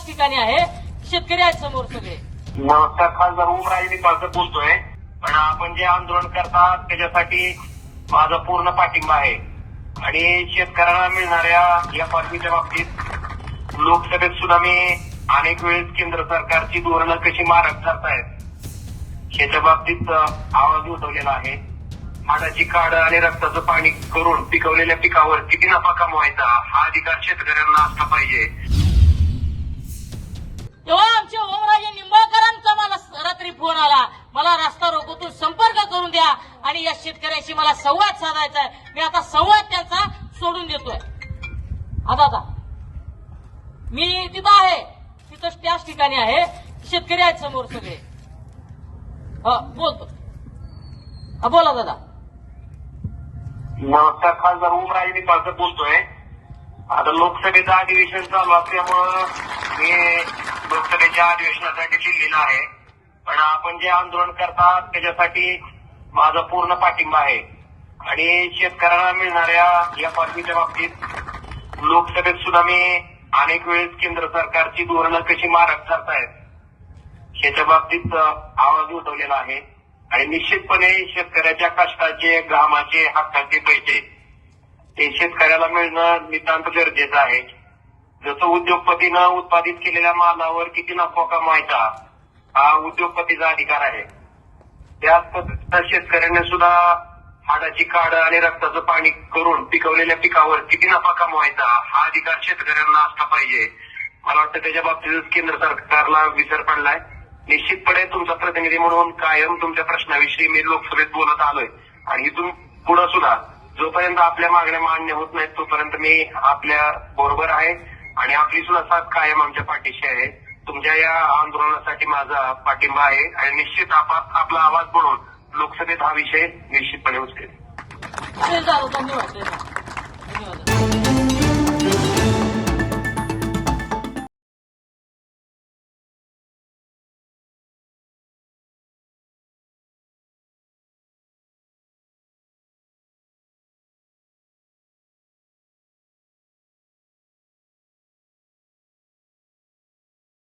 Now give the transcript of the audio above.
ठिकाणी आहे, शेतकरी आहेत समोर सगळे. नमस्कार, खासदार ओमराजे निंबाळकर बोलतोय. पण आपण जे आंदोलन करतात त्याच्यासाठी माझा पूर्ण पाठिंबा आहे आणि शेतकऱ्यांना मिळणाऱ्या या बातमीच्या बाबतीत लोकसभेत सुद्धा मी अनेक वेळेस केंद्र सरकारची धोरणं कशी मारक करतायत याच्या बाबतीत आवाज उठवलेला आहे. हाडाची काढ आणि रक्ताचं पाणी करून पिकवलेल्या पिकावर किती नफा कमवायचा हा अधिकार शेतकऱ्यांना असला पाहिजे. तेव्हा आमच्या ओमराजे निंबाळकरांचा मला रात्री फोन आला, मला रस्ता रोकोतून संपर्क करून द्या आणि या शेतकऱ्याशी मला संवाद साधायचा आहे. मी आता संवाद त्यांचा सोडून देतोय. आता मी तिथं आहे, तिथं त्याच ठिकाणी आहे, शेतकरी आहेत समोर सगळे. बोलतो. बोला दादा. नमस्कार, खासदार ओमराजे निंबाळकर बोलतोय. आता लोकसभेचं अधिवेशन चालू असल्यामुळं मी लोकसभेच्या अधिवेशनासाठी दिल्लीला आहे. पण आपण जे आंदोलन करतात त्याच्यासाठी माझा पूर्ण पाठिंबा आहे आणि शेतकऱ्यांना मिळणाऱ्या या बातमीच्या बाबतीत लोकसभेत सुद्धा मी अनेक वेळेस केंद्र सरकारची धोरणं कशी मारक करतायत याच्या बाबतीत आवाज उठवलेला आहे आणि निश्चितपणे शेतकऱ्याच्या कष्टाचे, घामाचे, हक्काचे पैसे ते शेतकऱ्याला मिळणं नितांत गरजेचं आहे. जसं उद्योगपतीनं उत्पादित केलेल्या मालावर किती नफा कमवायचा हा उद्योगपतीचा अधिकार आहे, त्याच पद्धतीनं शेतकऱ्याने सुद्धा हाडाची काढ आणि रक्ताचं पाणी करून पिकवलेल्या पिकावर किती नफा कमवायचा हा अधिकार शेतकऱ्यांना असला पाहिजे. मला वाटतं त्याच्या बाबतीत केंद्र सरकारला विसर पडलाय. निश्चितपणे तुमचा प्रतिनिधी म्हणून कायम तुमच्या प्रश्नाविषयी मी लोकसभेत बोलत आलोय आणि इथून पुढे सुद्धा जोपर्यंत आपल्या मागण्या मान्य होत नाहीत तोपर्यंत मी आपल्या बरोबर आहे आणि आपली सुद्धा साथ कायम आमच्या पाठीशी आहे. तुमच्या या आंदोलनासाठी माझा पाठिंबा आहे आणि निश्चित आपला आवाज बनवून लोकसभेत हा विषय निश्चितपणे उचलेल. धन्यवाद.